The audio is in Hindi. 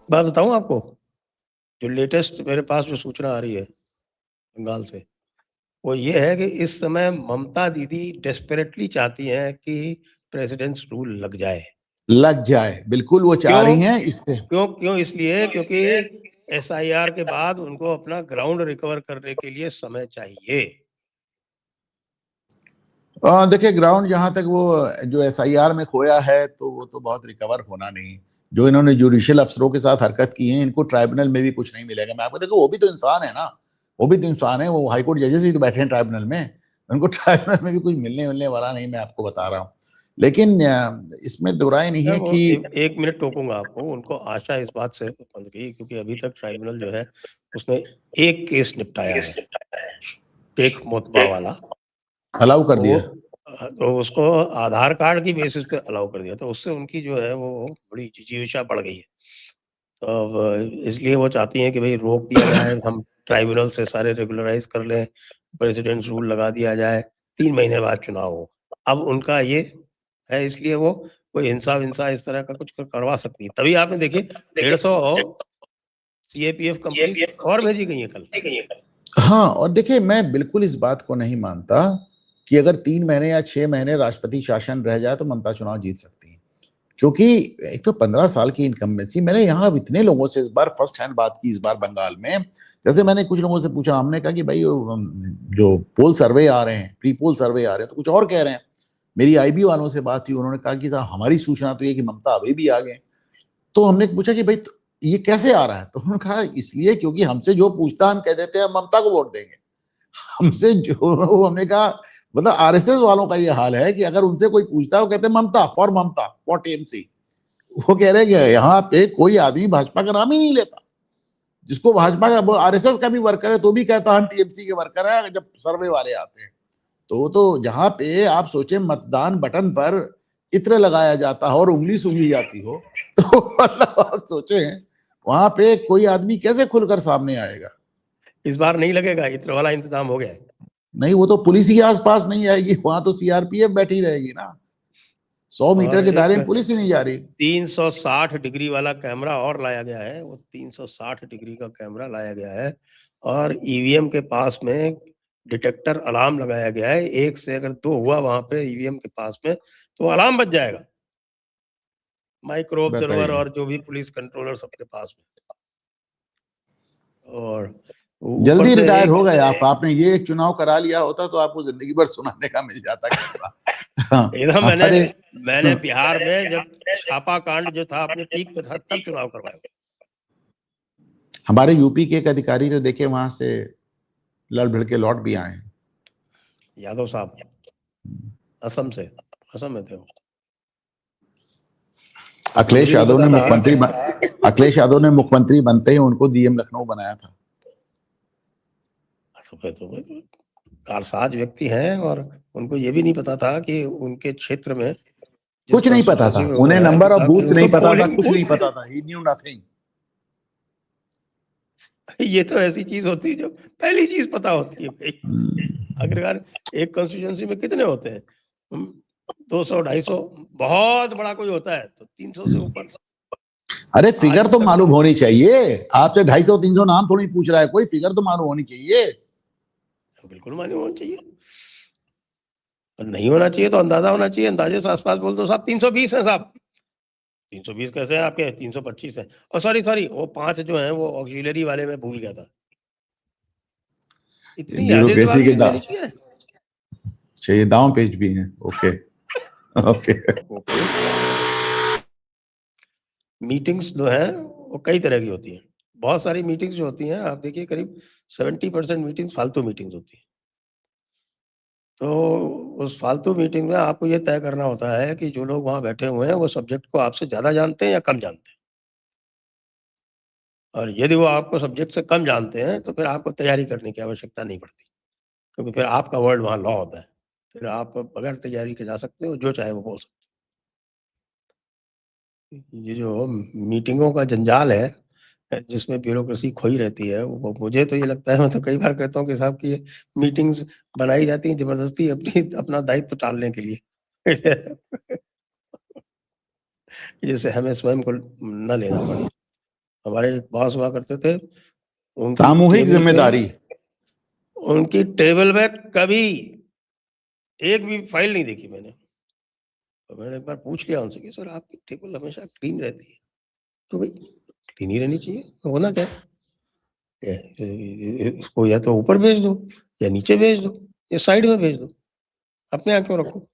बात बताऊं आपको, जो लेटेस्ट मेरे पास जो सूचना आ रही है बंगाल से, वो ये है कि इस समय ममता दीदी डेस्परेटली चाहती हैं कि प्रेसिडेंट्स रूल लग जाए, बिल्कुल वो चाह रही हैं। इससे क्यों इसलिए क्योंकि एसआईआर के बाद उनको अपना ग्राउंड रिकवर करने के लिए समय चाहिए। देखिए, ग्राउंड जहां तक वो जो एसआईआर में खोया है, तो वो तो बहुत रिकवर होना नहीं। जो इन्होंने जुडिशियल अफसरों के साथ हरकत की है, इनको ट्राइब्यूनल में भी कुछ नहीं मिलेगा। मैं आपको देखो, वो भी तो इंसान है ना, वो भी तो इंसान है। वो हाईकोर्ट जजेस ही तो बैठे हैं ट्राइब्यूनल में, उनको ट्राइब्यूनल में भी कुछ मिलने वाला नहीं, मैं आपको बता रहा हूँ। लेकिन इसमें दो राय नहीं है वो कि एक मिनट टोकूंगा आपको, उनको आशा इस बात से बंद की क्योंकि अभी तक ट्राइब्यूनल जो है उसने एक केस निपटाया है, शेख मोतबा वाला, अलाउ कर दिया। तो उसको आधार कार्ड की बेसिस पे अलाउ कर दिया, तो उससे उनकी जो है वो बड़ी जिजीविषा बढ़ गई है। तो अब इसलिए वो चाहती हैं कि भाई रोक दिया जाए, हम ट्राइब्यूनल से सारे रेगुलराइज कर लें, प्रेसिडेंट्स रूल लगा दिया जाए, 3 महीने बाद चुनाव हो। अब उनका ये है, इसलिए वो कोई हिंसा विंसा इस तरह का कुछ करवा सकती है। तभी आपने देखिए 150 सीएपीएफ कंपनी और भेजी गई है कल। हाँ, और देखिए, मैं बिल्कुल इस बात को नहीं मानता कि अगर 3 महीने या 6 महीने राष्ट्रपति शासन रह जाए तो ममता चुनाव जीत सकती है। क्योंकि एक तो 15 साल की इनकम्बेंसी, मैंने यहाँ इतने लोगों से इस बार फर्स्ट हैंड बात की इस बार बंगाल में। जैसे मैंने कुछ लोगों से पूछा, हमने कहा कि भाई जो पोल सर्वे आ रहे हैं, प्री पोल सर्वे आ रहे हैं, तो कुछ और कह रहे हैं। मेरी आईबी वालों से बात हुई, उन्होंने कहा कि हमारी सूचना तो ये कि ममता अभी भी आ गए। तो हमने पूछा कि भाई ये कैसे आ रहा है, तो उन्होंने कहा इसलिए क्योंकि हमसे जो पूछता हम कह देते हैं ममता को वोट देंगे। हमसे जो हमने कहा, मतलब आरएसएस वालों का ये हाल है कि अगर उनसे कोई पूछता है वो कहते हैं ममता फॉर टीएमसी। वो कह रहे हैं कि यहाँ पे कोई आदमी भाजपा का नाम ही नहीं लेता। जिसको भाजपा का, आरएसएस का भी वर्कर है तो भी कहता हम टीएमसी के वर्कर है जब सर्वे वाले आते हैं। तो जहां पे आप सोचे मतदान बटन पर इत्र लगाया जाता हो और उंगली सूंघी जाती हो, तो मतलब आप सोचे वहां पे कोई आदमी कैसे खुलकर सामने आएगा। इस बार नहीं लगेगा, इत्र वाला इंतजाम हो गया है। नहीं, वो तो पुलिस ही आसपास नहीं आएगी, वहां तो सीआरपीएफ बैठी रहेगी ना। 100 मीटर के दायरे में पुलिस ही नहीं जा रही। 360 डिग्री वाला कैमरा और लाया गया है, वो 360 डिग्री का कैमरा लाया गया है, और ईवीएम के पास में डिटेक्टर अलार्म लगाया गया है। 1 से अगर 2 हुआ वहां पे ईवीएम के पास में तो अलार्म बज जाएगा। माइक्रो ऑब्जर्वर बताइए, और जो भी पुलिस कंट्रोलर सबके पास में। और ऊपर जल्दी से रिटायर एक हो गए आप। आपने ये एक चुनाव करा लिया होता तो आपको जिंदगी भर सुनाने का मिल जाता किस्सा। हाँ, एकदम मैंने हमारे मैंने बिहार में जब छापा कांड जो था अपने पीक पे था तब चुनाव करवाया। हमारे यूपी के एक अधिकारी तो देखे वहां से लड़ भिड़ के लौट भी आए हैं। यादव साहब असम से, असम में थे वो। मुझे अखिलेश भी नहीं यादव पता ने था। मुख्यमंत्री अखिलेश यादव ने मुख्यमंत्री बनते ही उनको डीएम लखनऊ बनाया था। तो कारसाज व्यक्ति हैं, और उनको ये भी नहीं पता था कि उनके क्षेत्र में जिस कुछ नहीं पता कंस्टिट्यूंसी था में वो उन्हें, है कि नंबर ऑफ साहब बूथ्स नहीं पता था, पोलिंग कुछ नहीं बूथ। पता था। ही न्यू नथिंग। ये तो ऐसी चीज होती है जो पहली चीज पता होती है भाई। आखिरकार एक कंस्टिट्यूंसी में कितने होते हैं? 200 250, बहुत बड़ा कोई होता है तो 300 से ऊपर। अरे आज फिगर तो तक मालूम होनी चाहिए। आपसे 250-300 नाम थोड़ी पूछ रहा है कोई, फिगर तो मालूम होनी चाहिए। बिल्कुल मालूम होना चाहिए, और नहीं होना चाहिए तो अंदाजा होना चाहिए। अंदाजे से आसपास बोल दो साहब 320 है साहब। 320 कैसे है आपके? 325 है। और सॉरी वो 5 जो है वो ऑक्सिलरी वाले में भूल गया था। इतनी ब्यूरोक्रेसी जल्दबाजी के नहीं दा होनी चाहिए। चाहिए, दांव पेच भी हैं। Okay okay. मीटिंग्स जो है वो कई तरह की होती हैं। बहुत सारी मीटिंग्स जो होती हैं, आप देखिए करीब 70% मीटिंग्स फालतू मीटिंग्स होती हैं। तो उस फालतू मीटिंग में आपको ये तय करना होता है कि जो लोग वहाँ बैठे हुए हैं वो सब्जेक्ट को आपसे ज़्यादा जानते हैं या कम जानते हैं। और यदि वो आपको सब्जेक्ट से कम जानते हैं तो फिर आपको तैयारी करने की आवश्यकता नहीं पड़ती, क्योंकि फिर आपका वर्ड वहाँ लॉ होता है। फिर आप बगैर तैयारी के जा सकते हो, जो चाहे वो बोल सकते हो। ये जो मीटिंगों का जंजाल है, जिसमें ब्यूरोक्रेसी खोई रहती है, वो मुझे तो ये लगता है, मैं तो कई बार कहता हूँ कि साहब कि ये मीटिंग्स बनाई जाती हैं जबरदस्ती अपना दायित्व टालने के लिए। जिससे हमें स्वयं को न लेना पड़े। हमारे एक बॉस हुआ करते थे, उनकी सामूहिक टेबल पे जिम्मेदारी। उनकी टेबल पे कभी एक भी फाइल नहीं देखी मैंने। तो मैंने एक बार पूछ लिया उनसे कि सर आपकी टेबल हमेशा क्लीन रहती है। तो भाई क्लीन ही रहनी चाहिए, तो होना क्या है? इसको या तो ऊपर भेज दो या नीचे भेज दो या साइड में भेज दो, अपने यहाँ क्यों रखो?